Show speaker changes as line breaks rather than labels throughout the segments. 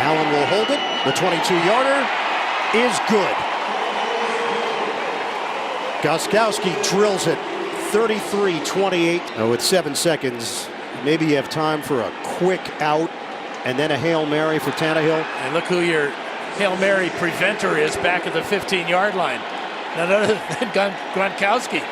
Allen will hold it. The 22-yarder is good. Gostkowski drills it. 33-28. With 7 seconds, maybe you have time for a quick out and then a Hail Mary for Tannehill.
And look who your Hail Mary preventer is back at the 15-yard line. None other than Gronkowski.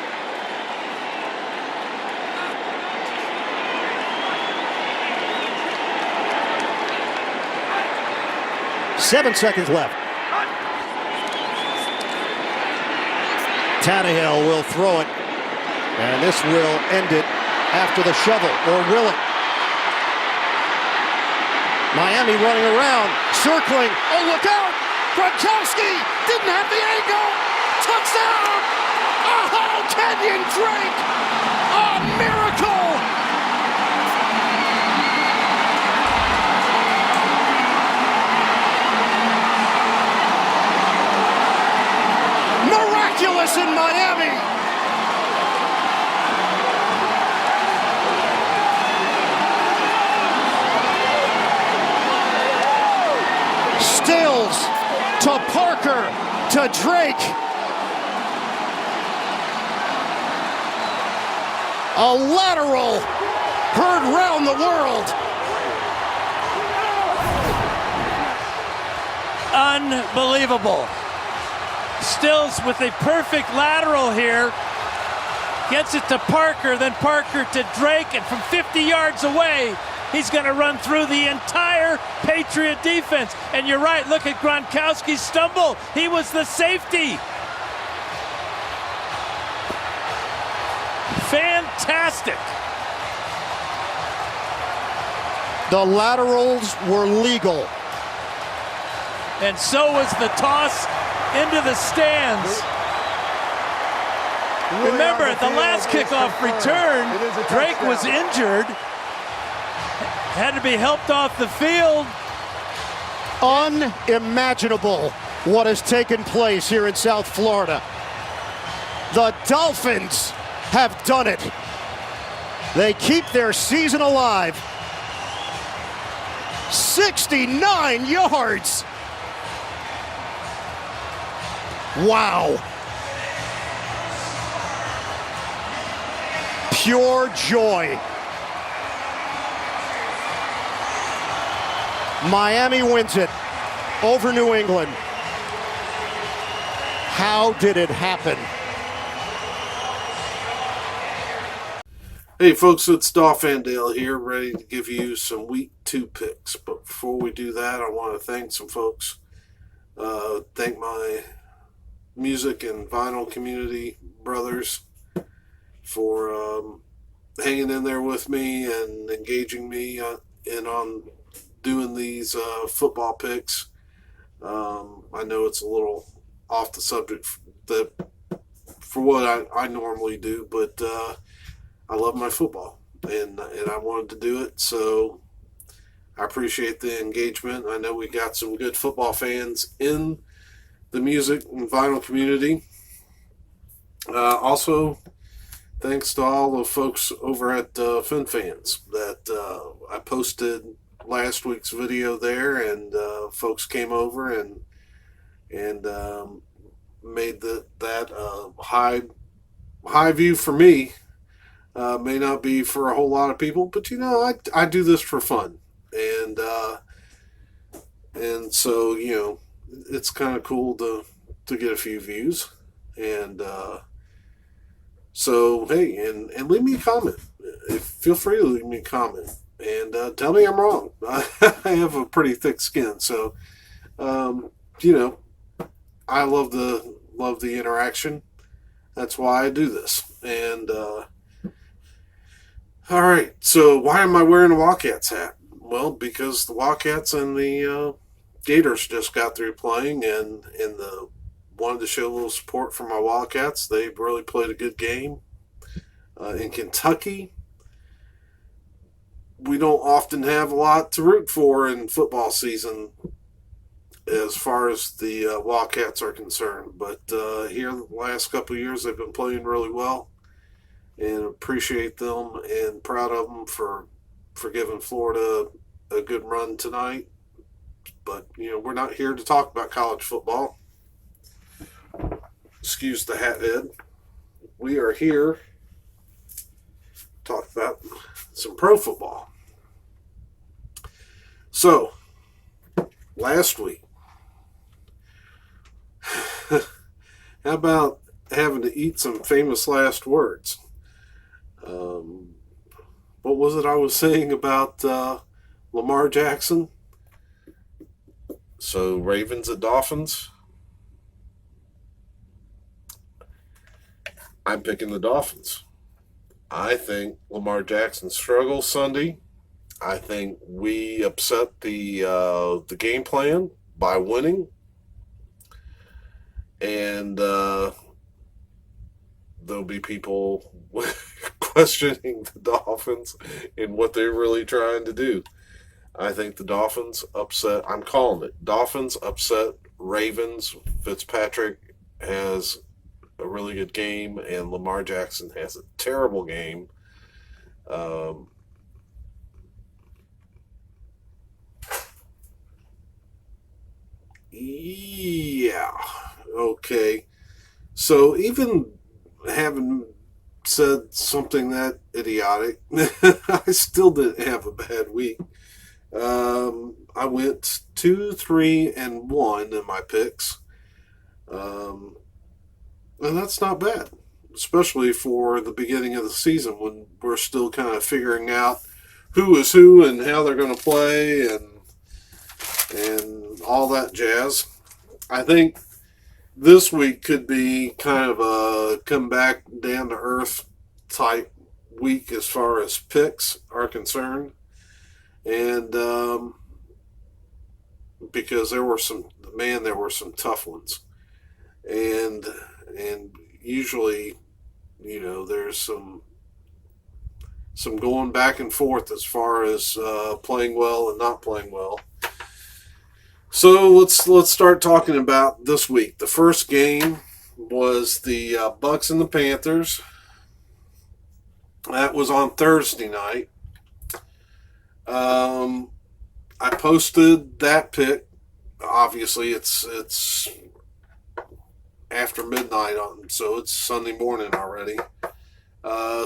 Seven seconds left. Tannehill will throw it. And this will end it after the shovel, or will it? Miami running around, circling. Oh, look out! Gronkowski didn't have the angle. Touchdown! Oh, Kenyon Drake! A miracle! Miraculous in Miami! Stills to Parker to Drake. A lateral heard round the world.
Unbelievable. Stills with a perfect lateral here. Gets it to Parker, then Parker to Drake, and from 50 yards away, he's going to run through the entire Patriot defense. And you're right, look at Gronkowski's stumble. He was the safety. Fantastic.
The laterals were legal.
And so was the toss into the stands. Remember, at the last kickoff return, Drake was injured. Had to be helped off the field.
Unimaginable what has taken place here in South Florida. The Dolphins have done it. They keep their season alive. 69 yards. Wow. Pure joy. Miami wins it over New England. How did it happen?
Hey folks, it's Dolph Andale here, ready to give you some Week 2 picks. But before we do that, I want to thank some folks. Thank my music and vinyl community brothers for hanging in there with me and engaging me in on doing these football picks. I know it's a little off the subject for what I normally do, but I love my football and I wanted to do it, so I appreciate the engagement. I know we got some good football fans in the music and vinyl community. Also, thanks to all the folks over at FinFans that I posted last week's video there, and folks came over and made that high view for me. May not be for a whole lot of people, but I do this for fun, and so it's kind of cool to get a few views, and so hey, and leave me a comment. Feel free to leave me a comment. And tell me I'm wrong. I have a pretty thick skin, so I love the interaction. That's why I do this. And all right, so why am I wearing a Wildcats hat? Well, because the Wildcats and the Gators just got through playing, and wanted to show a little support for my Wildcats. They really played a good game in Kentucky. We don't often have a lot to root for in football season as far as the Wildcats are concerned. But here the last couple of years, they've been playing really well, and appreciate them and proud of them for giving Florida a good run tonight. But, we're not here to talk about college football. Excuse the hat head. We are here to talk about some pro football. So, last week, how about having to eat some famous last words? What was it I was saying about Lamar Jackson? So, Ravens at Dolphins. I'm picking the Dolphins. I think Lamar Jackson struggles Sunday. I think we upset the game plan by winning. And there'll be people questioning the Dolphins and what they're really trying to do. I think the Dolphins upset. I'm calling it. Dolphins upset Ravens. Fitzpatrick has a really good game, and Lamar Jackson has a terrible game. Yeah. Okay. So even having said something that idiotic, I still didn't have a bad week. I went 2-3-1 in my picks. And that's not bad, especially for the beginning of the season when we're still kind of figuring out who is who and how they're going to play and all that jazz. I think this week could be kind of a come back down to earth type week as far as picks are concerned. And because there were some tough ones. And usually, there's some going back and forth as far as playing well and not playing well. So let's start talking about this week. The first game was the Bucks and the Panthers. That was on Thursday night. I posted that pick. Obviously, it's after midnight so it's Sunday morning already.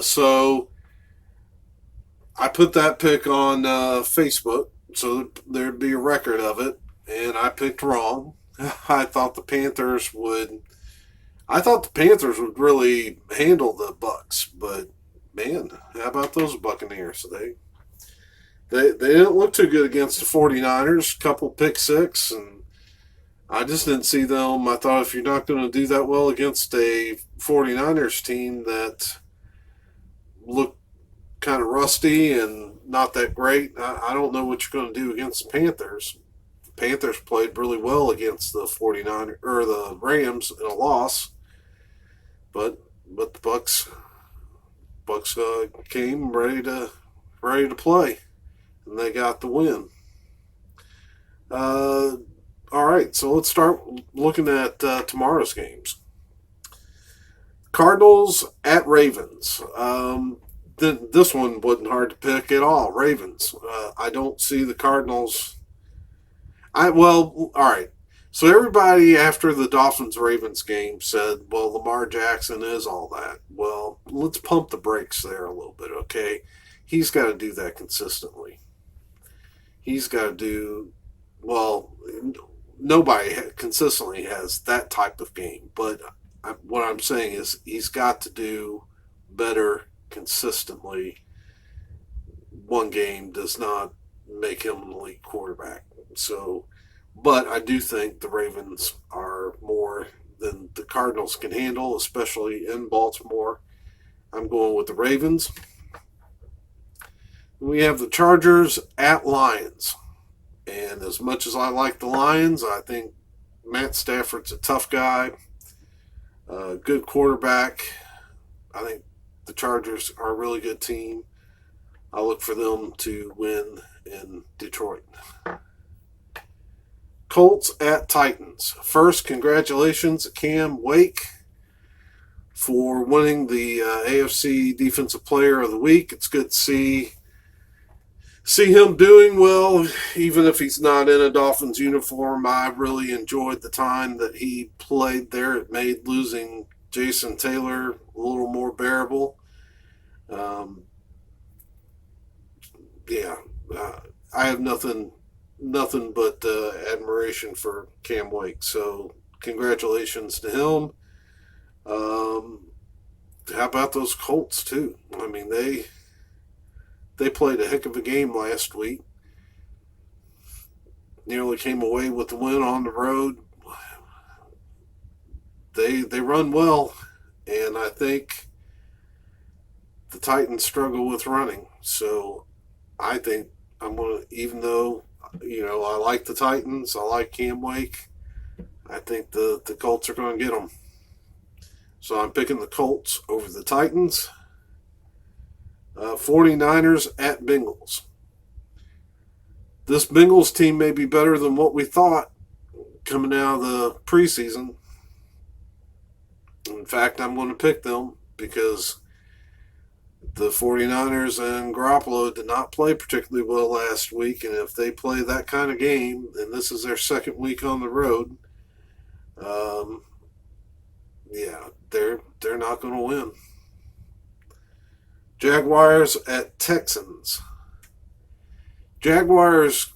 So I put that pick on Facebook, so there'd be a record of it, and I picked wrong. I thought the Panthers would really handle the Bucks, but man, how about those Buccaneers? They didn't look too good against the 49ers. Couple pick six, and I just didn't see them. I thought if you're not going to do that well against a 49ers team that looked kind of rusty and not that great, I don't know what you're going to do against the Panthers. The Panthers played really well against the 49ers or the Rams in a loss, but the Bucks came ready to play, and they got the win. All right, so let's start looking at tomorrow's games. Cardinals at Ravens. This one wasn't hard to pick at all. Ravens. I don't see the Cardinals. All right. So everybody after the Dolphins-Ravens game said, well, Lamar Jackson is all that. Well, let's pump the brakes there a little bit, okay? He's got to do that consistently. He's got to do, nobody consistently has that type of game. But what I'm saying is he's got to do better consistently. One game does not make him an elite quarterback. So, but I do think the Ravens are more than the Cardinals can handle, especially in Baltimore. I'm going with the Ravens. We have the Chargers at Lions. And as much as I like the Lions, I think Matt Stafford's a tough guy, good quarterback. I think the Chargers are a really good team. I look for them to win in Detroit. Colts at Titans. First, congratulations, Cam Wake, for winning the AFC Defensive Player of the Week. It's good to see see him doing well, even if he's not in a Dolphins uniform. I really enjoyed the time that he played there. It made losing Jason Taylor a little more bearable. Yeah, I have nothing but admiration for Cam Wake. So congratulations to him. How about those Colts too? I mean, they played a heck of a game last week. Nearly came away with the win on the road. They run well, and I think the Titans struggle with running. So I think I'm going to, even though, I like the Titans, I like Cam Wake, I think the Colts are going to get them. So I'm picking the Colts over the Titans. 49ers at Bengals. This Bengals team may be better than what we thought coming out of the preseason. In fact, I'm going to pick them because the 49ers and Garoppolo did not play particularly well last week, and if they play that kind of game, and this is their second week on the road, they're not going to win. Jaguars at Texans. Jaguars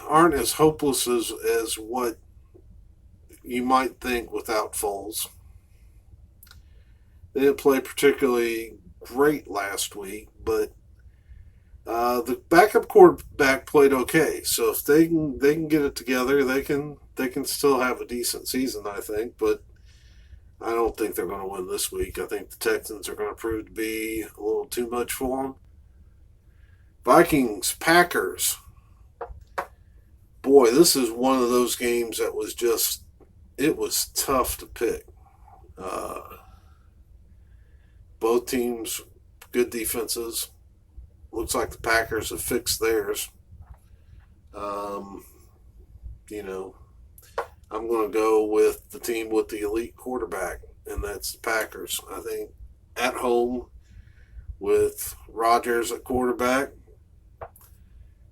aren't as hopeless as what you might think without Foles. They didn't play particularly great last week, but the backup quarterback played okay. So if they can get it together, they can still have a decent season, I think. But I don't think they're going to win this week. I think the Texans are going to prove to be a little too much for them. Vikings, Packers. Boy, this is one of those games that was it was tough to pick. Both teams, good defenses. Looks like the Packers have fixed theirs. I'm going to go with the team with the elite quarterback, and that's the Packers. I think at home with Rodgers at quarterback,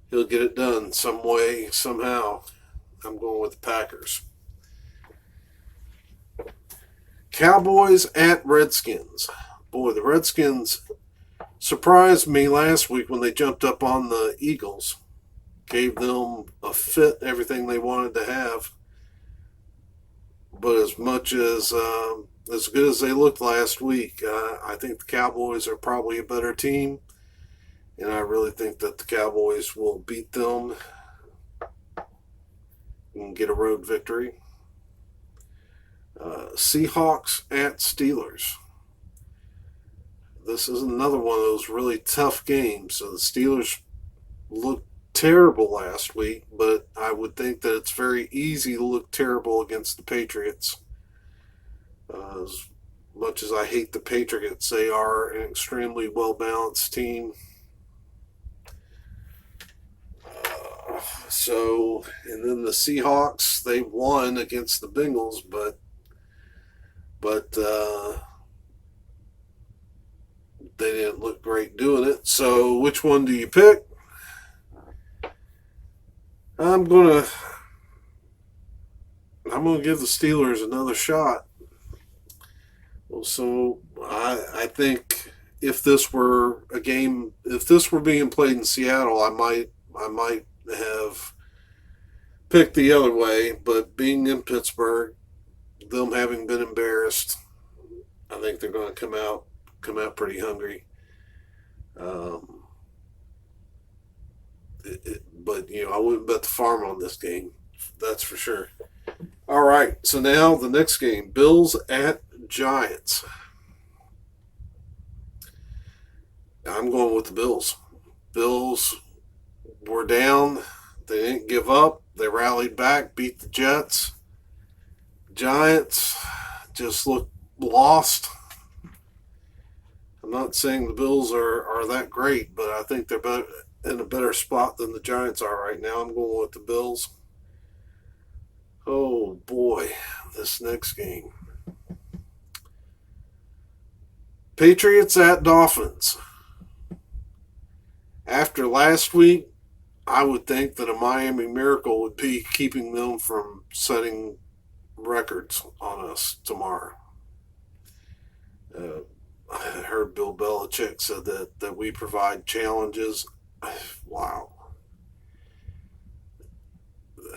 he'll get it done some way, somehow. I'm going with the Packers. Cowboys at Redskins. Boy, the Redskins surprised me last week when they jumped up on the Eagles. Gave them a fit, everything they wanted to have. But as much as good as they looked last week, I think the Cowboys are probably a better team. And I really think that the Cowboys will beat them and get a road victory. Seahawks at Steelers. This is another one of those really tough games. So the Steelers looked terrible last week, but I would think that it's very easy to look terrible against the Patriots. As much as I hate the Patriots, they are an extremely well-balanced team. And then the Seahawks, they won against the Bengals, but they didn't look great doing it. So which one do you pick? I'm gonna give the Steelers another shot. So I think if this were being played in Seattle, I might have picked the other way. But being in Pittsburgh, them having been embarrassed, I think they're going to come out pretty hungry. But I wouldn't bet the farm on this game. That's for sure. All right, so now the next game, Bills at Giants. I'm going with the Bills. Bills were down. They didn't give up. They rallied back, beat the Jets. Giants just looked lost. I'm not saying the Bills are that great, but I think they're in a better spot than the Giants are right now. I'm going with the Bills. Oh, boy, this next game. Patriots at Dolphins. After last week, I would think that a Miami Miracle would be keeping them from setting records on us tomorrow. I heard Bill Belichick said that we provide challenges. Wow.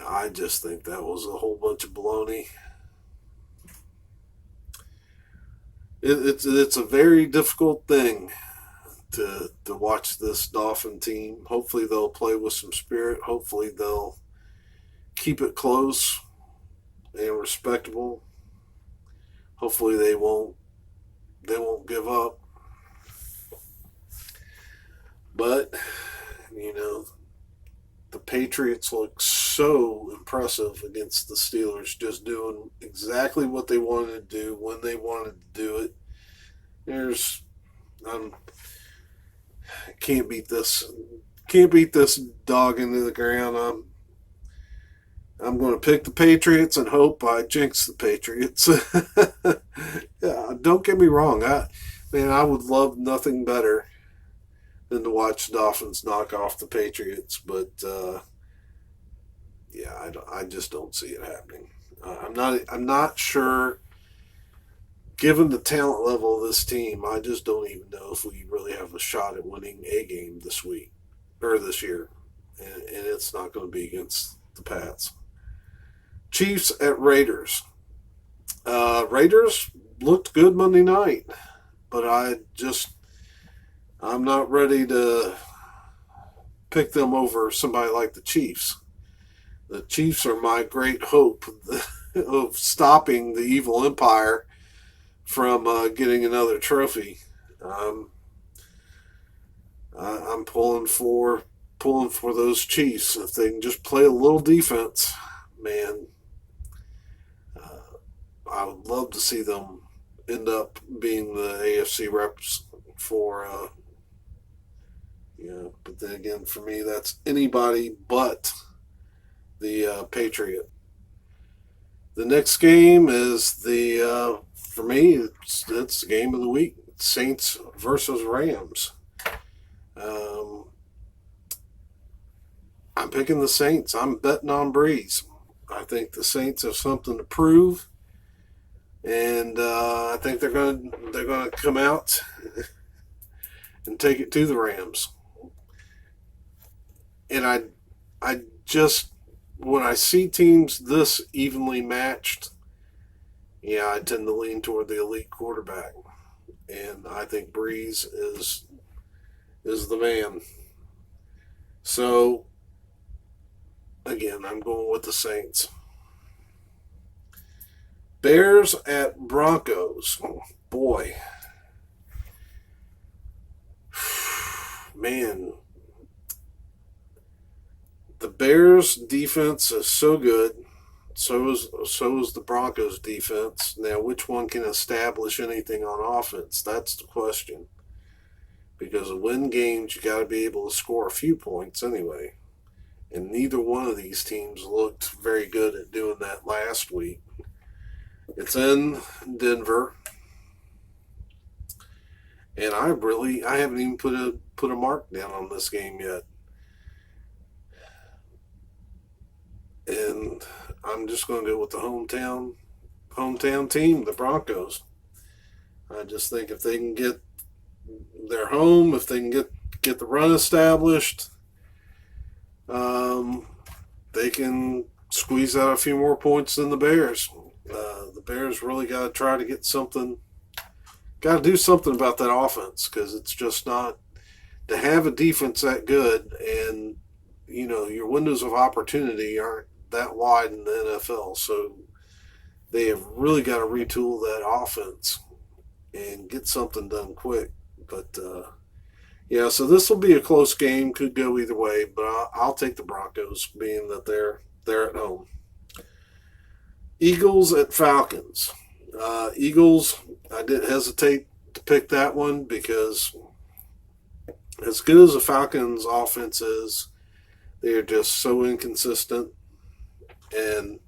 I just think that was a whole bunch of baloney. It's a very difficult thing to watch this Dolphin team. Hopefully they'll play with some spirit. Hopefully they'll keep it close and respectable. Hopefully they won't give up. But, you know, the Patriots look so impressive against the Steelers, just doing exactly what they wanted to do when they wanted to do it. Can't beat this dog into the ground. I'm going to pick the Patriots and hope I jinx the Patriots. Yeah, don't get me wrong. I would love nothing better than to watch the Dolphins knock off the Patriots, but yeah, I just don't see it happening. I'm not sure. Given the talent level of this team, I just don't even know if we really have a shot at winning a game this week or this year, and it's not going to be against the Pats. Chiefs at Raiders. Raiders looked good Monday night, but I'm not ready to pick them over somebody like the Chiefs. The Chiefs are my great hope of stopping the evil empire from getting another trophy. I'm pulling for those Chiefs. If they can just play a little defense, man, I would love to see them end up being the AFC reps for, but then again, for me, that's anybody but the Patriot. The next game is for me, it's the game of the week. Saints versus Rams. I'm picking the Saints. I'm betting on Breeze. I think the Saints have something to prove, and I think they're going to come out and take it to the Rams. And I just, when I see teams this evenly matched, yeah, I tend to lean toward the elite quarterback, and I think Breeze is the man. So, again, I'm going with the Saints. Bears at Broncos. Boy. Man. The Bears defense is so good. So is the Broncos defense. Now, which one can establish anything on offense? That's the question. Because to win games, you got to be able to score a few points anyway. And neither one of these teams looked very good at doing that last week. It's in Denver. And I haven't even put a mark down on this game yet. And I'm just going to go with the hometown team, the Broncos. I just think if they can get their home, if they can get the run established, they can squeeze out a few more points than the Bears. The Bears really got to try to get something, got to do something about that offense, because it's just not, to have a defense that good and, your windows of opportunity aren't that wide in the NFL. So they have really got to retool that offense and get something done quick. But, so this will be a close game. Could go either way, but I'll take the Broncos, being that they're at home. Eagles at Falcons. Eagles, I didn't hesitate to pick that one because as good as the Falcons' offense is, they are just so inconsistent, and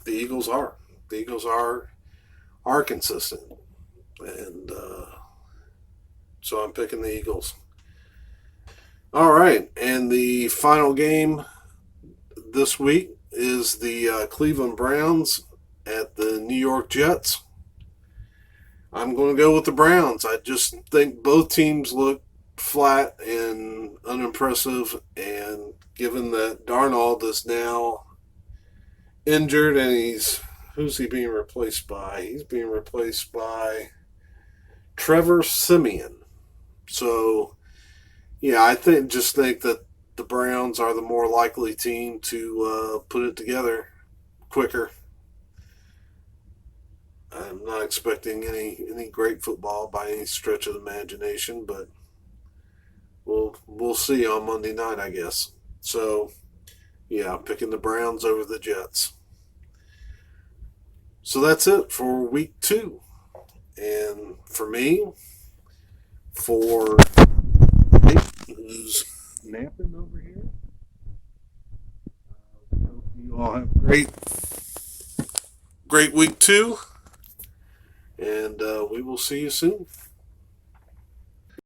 the Eagles are. The Eagles are consistent, and so I'm picking the Eagles. All right, and the final game this week is the Cleveland Browns at the New York Jets. I'm going to go with the Browns. I just think both teams look flat and unimpressive, and given that Darnold is now injured and who's he being replaced by? He's being replaced by Trevor Siemian. So, yeah, I just think that the Browns are the more likely team to put it together quicker. I'm not expecting any great football by any stretch of the imagination, but we'll see on Monday night, I guess. So, yeah, I'm picking the Browns over the Jets. So that's it for week 2. And for me, for Nick, who's napping over here, I hope you all have a great week 2. And we will see you soon.